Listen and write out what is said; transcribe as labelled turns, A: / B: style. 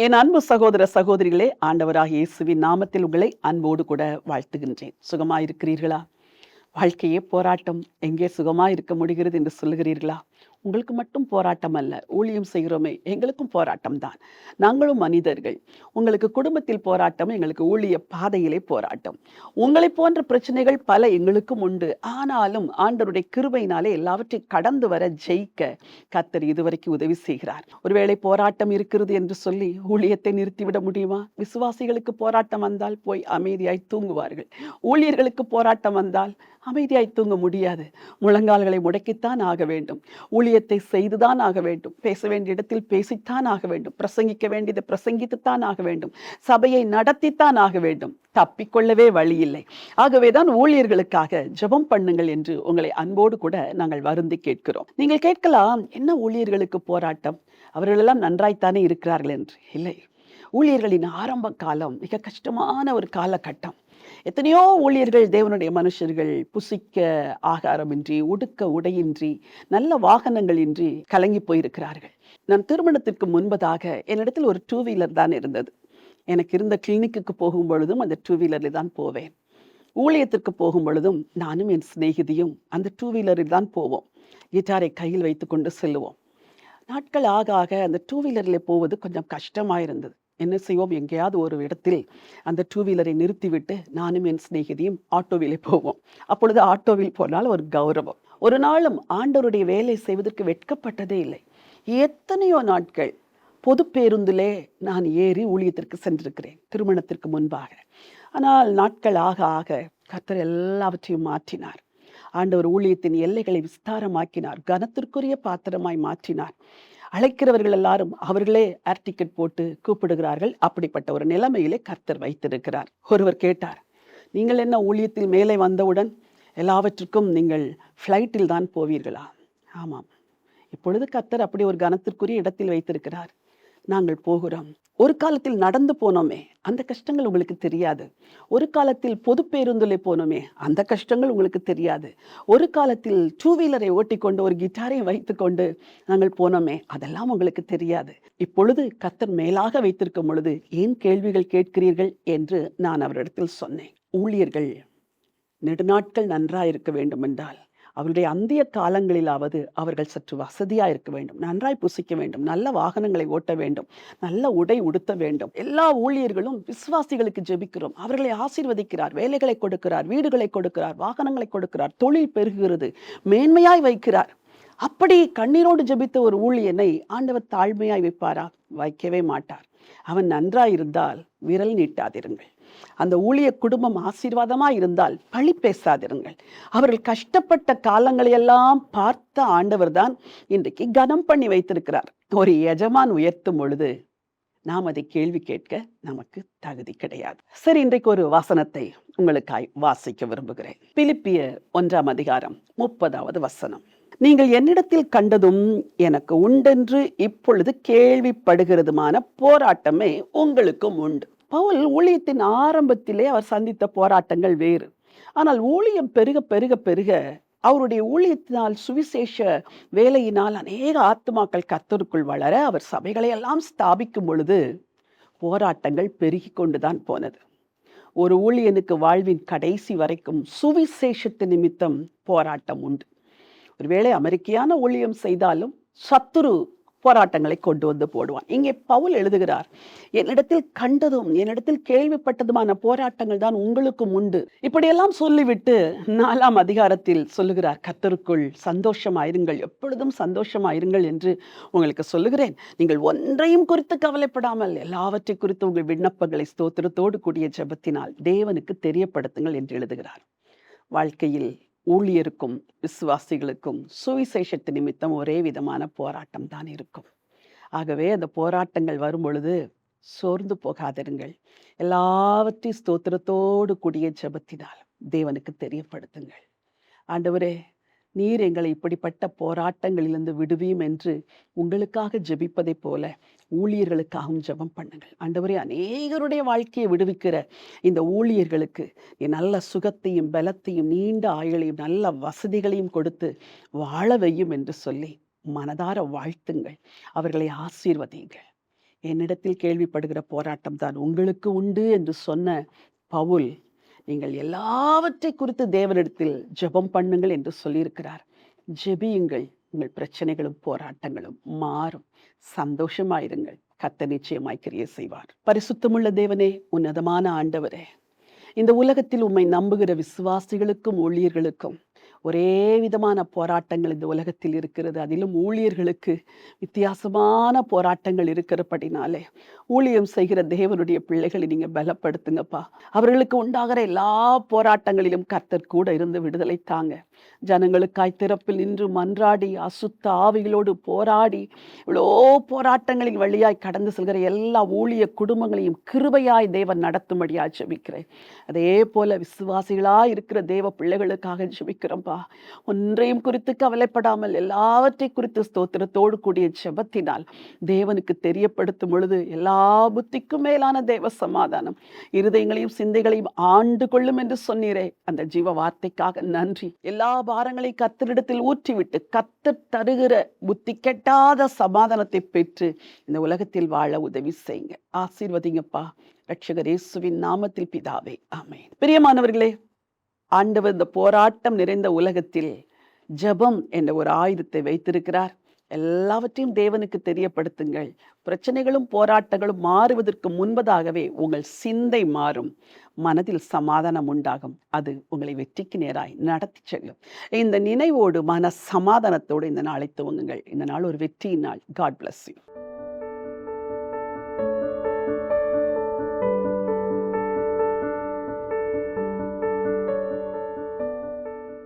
A: என் அன்பு சகோதர சகோதரிகளே, ஆண்டவராகிய இயேசுவின் நாமத்தில் உங்களை அன்போடு கூட வாழ்த்துகின்றேன். சுகமாயிருக்கிறீர்களா? வாழ்க்கையே போராட்டம், எங்கே சுகமாயிருக்க முடிகிறது என்று சொல்லுகிறீர்களா? உங்களுக்கு மட்டும் போராட்டம் அல்ல, ஊழியம் செய்கிறோமே எங்களுக்கும் போராட்டம் தான். நாங்களும் மனிதர்கள். உங்களுக்கு குடும்பத்தில் போராட்டம், எங்களுக்கு ஊழிய பாதையிலே போராட்டம். உங்களைப் போன்ற பிரச்சனைகள் பல எங்களுக்கும் உண்டு. ஆனாலும் ஆண்டவருடைய கிருபையினாலே எல்லாவற்றையும் கடந்து வர ஜெயிக்க கர்த்தர் இதுவரைக்கும் உதவி செய்கிறார். ஒருவேளை போராட்டம் இருக்கிறது என்று சொல்லி ஊழியத்தை நிறுத்திவிட முடியுமா? விசுவாசிகளுக்கு போராட்டம் வந்தால் போய் அமைதியாய் தூங்குவார்கள். ஊழியர்களுக்கு போராட்டம் வந்தால் அமைதியாய் தூங்க முடியாது. முழங்கால்களை முடக்கித்தான் ஆக வேண்டும். ஊழியத்தை செய்துதான் ஆக வேண்டும். பேச வேண்டிய இடத்தில் பேசித்தான் ஆக வேண்டும். பிரசங்கிக்க வேண்டியதை பிரசங்கித்துத்தான் ஆக வேண்டும். சபையை நடத்தித்தான் ஆக வேண்டும். தப்பிக்கொள்ளவே வழி இல்லை. ஆகவேதான் ஊழியர்களுக்காக ஜெபம் பண்ணுங்கள் என்று உங்களை அன்போடு கூட நாங்கள் வருந்தி கேட்கிறோம். நீங்கள் கேட்கலாம், என்ன ஊழியர்களுக்கு போராட்டம்? அவர்களெல்லாம் நன்றாய்த்தானே இருக்கிறார்கள் என்று. இல்லை, ஊழியர்களின் ஆரம்ப காலம் மிக கஷ்டமான ஒரு காலகட்டம். எத்தனையோ ஊழியர்கள், தேவனுடைய மனுஷர்கள் புசிக்க ஆகாரமின்றி, உடுக்க உடையின்றி, நல்ல வாகனங்கள் இன்றி கலங்கி போயிருக்கிறார்கள். நான் திருமணத்திற்கு முன்பதாக என்னிடத்தில் ஒரு 2 வீலர் தான் இருந்தது. எனக்கு இருந்த கிளினிக்கு போகும் பொழுதும் அந்த 2 வீலரில் தான் போவேன். ஊழியத்திற்கு போகும் பொழுதும் நானும் என் சிநேகிதியும் அந்த 2 வீலரில் தான் போவோம். கிட்டாரை கையில் வைத்துக்கொண்டு செல்லுவோம். நாட்கள் ஆக ஆக அந்த 2 வீலரில் போவது கொஞ்சம் கஷ்டமாயிருந்தது. என்ன செய்வோம், எங்கேயாவது ஒரு இடத்தில் அந்த 2 வீலரை நிறுத்திவிட்டு நானும் என் சிநேகிதியும் ஆட்டோவிலே போவோம். அப்பொழுது ஆட்டோவில் போனால் ஒரு கௌரவம். ஒரு நாளும் ஆண்டவருடைய வேலை செய்வதற்கு வெட்கப்பட்டதே இல்லை. எத்தனையோ நாட்கள் பொது பேருந்திலே நான் ஏறி ஊழியத்திற்கு சென்றிருக்கிறேன் திருமணத்திற்கு முன்பாக. ஆனால் நாட்கள் ஆக ஆக கர்த்தர் எல்லாவற்றையும் மாற்றினார். ஆண்டவர் ஊழியத்தின் எல்லைகளை விஸ்தாரமாக்கினார். கனத்திற்குரிய பாத்திரமாய் மாற்றினார். அழைக்கிறவர்கள் எல்லாரும் அவர்களே ஏர் டிக்கெட் போட்டு கூப்பிடுகிறார்கள். அப்படிப்பட்ட ஒரு நிலைமையிலே கர்த்தர் வைத்திருக்கிறார். ஒருவர் கேட்டார், நீங்கள் என்ன ஊழியத்தில் மேலே வந்தவுடன் எல்லாவற்றுக்கும் நீங்கள் ஃப்ளைட்டில் தான் போவீர்களா? ஆமாம், இப்பொழுது கர்த்தர் அப்படி ஒரு கனத்திற்குரிய இடத்தில் வைத்திருக்கிறார். நாங்கள் போகிறோம். ஒரு காலத்தில் நடந்து போனோமே, அந்த கஷ்டங்கள் உங்களுக்கு தெரியாது. ஒரு காலத்தில் பொது பேருந்தில் போனோமே, அந்த கஷ்டங்கள் உங்களுக்கு தெரியாது. ஒரு காலத்தில் 2 வீலரை ஓட்டிக்கொண்டு ஒரு கிட்டாரை வைத்துக்கொண்டு நாங்கள் போனோமே, அதெல்லாம் உங்களுக்கு தெரியாது. இப்பொழுது கர்த்தர் மேலாக வைத்திருக்கும் பொழுது ஏன் கேள்விகள் கேட்கிறீர்கள் என்று நான் அவரிடத்தில் சொன்னேன். ஊழியர்கள் நெடுநாட்கள் நன்றாய் இருக்க வேண்டும் என்றால் அவருடைய அந்திய காலங்களிலாவது அவர்கள் சற்று வசதியாக இருக்க வேண்டும், நன்றாய் புசிக்க வேண்டும், நல்ல வாகனங்களை ஓட்ட வேண்டும், நல்ல உடை உடுத்த வேண்டும். எல்லா ஊழியர்களும் விசுவாசிகளுக்கு ஜெபிக்கிறோம், அவர்களை ஆசீர்வதிக்கிறார், வேலைகளை கொடுக்கிறார், வீடுகளை கொடுக்கிறார், வாகனங்களை கொடுக்கிறார், தொழில் பெருகுகிறது, மேன்மையாய் வைக்கிறார். அப்படி கண்ணீரோடு ஜெபித்த ஒரு ஊழியனை ஆண்டவர் தாழ்மையாய் வைப்பாரா? வைக்கவே மாட்டார். அவன் நன்றாயிருந்தால் விரல் நீட்டாதிருங்கள். அந்த ஊழிய குடும்பம் ஆசீர்வாதமா இருந்தால் பழி பேசாதிருங்கள். அவர்கள் கஷ்டப்பட்ட காலங்களை எல்லாம் பார்த்த ஆண்டவர் தான் இன்றைக்கு கனம் பண்ணி வைத்திருக்கிறார். ஒரு எஜமான் உயர்த்தும் பொழுது நாம் அதை கேள்வி கேட்க நமக்கு தகுதி கிடையாது. சரி, இன்றைக்கு ஒரு வசனத்தை உங்களுக்காய் வாசிக்க விரும்புகிறேன். பிலிப்பியர் 1ஆம் அதிகாரம் 30வது வசனம். நீங்கள் என்னிடத்தில் கண்டதும் எனக்கு உண்டென்று இப்பொழுது கேள்விப்படுகிறதுமான போராட்டமே உங்களுக்கும் உண்டு. பவுல் ஊழியத்தின் ஆரம்பத்திலே அவர் சந்தித்த போராட்டங்கள் வேறு. ஆனால் ஊழியம் பெருக பெருக பெருக அவருடைய ஊழியத்தினால், சுவிசேஷ வேலையினால் அநேக ஆத்துமாக்கள் கர்த்தருக்குள் வளர அவர் சபைகளை எல்லாம் ஸ்தாபிக்கும் பொழுது போராட்டங்கள் பெருகி கொண்டுதான் போனது. ஒரு ஊழியனுக்கு வாழ்வின் கடைசி வரைக்கும் சுவிசேஷத்து நிமித்தம் போராட்டம் உண்டு. ஒருவேளை அமெரிக்கையான ஊழியம் செய்தாலும் சத்துரு போராட்டங்களை கொண்டு வந்து போடுவான். இங்கே பவுல் எழுதுகிறார், என்னிடத்தில் கண்டதும் என்னிடத்தில் கேள்விப்பட்டதுமான போராட்டங்கள் தான் உங்களுக்கும் உண்டு. இப்படியெல்லாம் சொல்லிவிட்டு 4ஆம் அதிகாரத்தில் சொல்லுகிறார், கர்த்தருக்குள் சந்தோஷமாயிருங்கள், எப்பொழுதும் சந்தோஷமாயிருங்கள் என்று உங்களுக்கு சொல்லுகிறேன். நீங்கள் ஒன்றையும் குறித்து கவலைப்படாமல் எல்லாவற்றை குறித்து உங்கள் விண்ணப்பங்களை ஸ்தோத்திரத்தோடு கூடிய ஜெபத்தினால் தேவனுக்கு தெரியப்படுத்துங்கள் என்று எழுதுகிறார். வாழ்க்கையில் ஊழியருக்கும் விசுவாசிகளுக்கும் சுவிசேஷத்து நிமித்தம் ஒரே விதமான போராட்டம் தான் இருக்கும். ஆகவே அந்த போராட்டங்கள் வரும் பொழுது சோர்ந்து போகாதிருங்கள். எல்லாவற்றையும் ஸ்தோத்திரத்தோடு கூடிய ஜெபத்தினால் தேவனுக்கு தெரியப்படுத்துங்கள். ஆண்டவரே, நீர் எங்களை இப்படிப்பட்ட போராட்டங்களிலிருந்து விடுவியும் என்று உங்களுக்காக ஜெபிப்பதைப் போல ஊழியர்களுக்காகவும் ஜெபம் பண்ணுங்கள். ஆண்டவரே, அநேகருடைய வாழ்க்கையை விடுவிக்கிற இந்த ஊழியர்களுக்கு நீ நல்ல சுகத்தையும் பலத்தையும் நீண்ட ஆயுளையும் நல்ல வசதிகளையும் கொடுத்து வாழ வையும் என்று சொல்லி மனதார வாழ்த்துங்கள். அவர்களை ஆசீர்வதியுங்கள். என்னிடத்தில் கேள்விப்படுகிற போராட்டம் தான் உங்களுக்கு உண்டு என்று சொன்ன பவுல், நீங்கள் எல்லாவற்றை குறித்து தேவனிடத்தில் ஜெபம் பண்ணுங்கள் என்று சொல்லியிருக்கிறார். ஜெபியுங்கள், உங்கள் பிரச்சனைகளும் போராட்டங்களும் மாறும். சந்தோஷமாயிருங்கள், கர்த்தர் நிச்சயமாய் கிரியை செய்வார். பரிசுத்தமுள்ள தேவனே, உன்னதமான ஆண்டவரே, இந்த உலகத்தில் உம்மை நம்புகிற விசுவாசிகளுக்கும் ஊழியர்களுக்கும் ஒரே விதமான போராட்டங்கள் இந்த உலகத்தில் இருக்கிறது. அதிலும் ஊழியர்களுக்கு வித்தியாசமான போராட்டங்கள் இருக்கிறபடினாலே ஊழியம் செய்கிற தேவனுடைய பிள்ளைகளை நீங்க பலப்படுத்துங்கப்பா. அவர்களுக்கு உண்டாகிற எல்லா போராட்டங்களிலும் கர்த்தர் கூட இருந்து விடுதலை தாங்க. ஜனங்களுக்காய் திறப்பில் நின்று மன்றாடி அசுத்த ஆவிகளோடு போராடி இவ்வளோ போராட்டங்களின் வழியாய் கடந்து செல்கிற எல்லா ஊழிய குடும்பங்களையும் கிருபையாய் தேவன் நடத்தும்படியாய் ஜெபிக்கிறேன். அதே போல விசுவாசிகளாய் இருக்கிற தேவ பிள்ளைகளுக்காக ஜெபிக்கிறோம்பா. ஒன்றையும் குறித்து கவலைப்படாமல் எல்லாவற்றை குறித்து ஸ்தோத்திரத்தோடு கூடிய ஜெபத்தினால் தேவனுக்கு தெரியப்படுத்தும் பொழுது எல்லா புத்திக்கும் மேலான தேவ சமாதானம் இருதயங்களையும் சிந்தைகளையும் ஆண்டு கொள்ளும் என்று சொன்னீரே, அந்த ஜீவ வார்த்தைக்காக நன்றி. எல்லா பாரங்களையும் கர்த்தரிடத்தில் ஊற்றிவிட்டு கர்த்தர் தருகிற புத்தி கெட்டாத சமாதானத்தை பெற்று இந்த உலகத்தில் வாழ உதவி செய்யுங்க. ஆசீர்வதிங்கப்பா. ரட்சகர் இயேசுவின் நாமத்தில் பிதாவே, ஆமென். பிரியமானவர்களே, ஆண்டவர் இந்த போராட்டம் நிறைந்த உலகத்தில் ஜெபம் என்ற ஒரு ஆயுதத்தை வைத்திருக்கிறார். எல்லாவற்றையும் தேவனுக்கு தெரியப்படுத்துங்கள். பிரச்சனைகளும் போராட்டங்களும் மாறுவதற்கு முன்பதாகவே உங்கள் சிந்தை மாறும், மனதில் சமாதானம் உண்டாகும். அது உங்களை வெற்றிக்கு நேராய் நடத்தி செல்லும். இந்த நினைவோடு மன சமாதானத்தோடு இந்த நாளை துவங்குங்கள். இந்த நாள் ஒரு வெற்றியின் நாள். God bless you.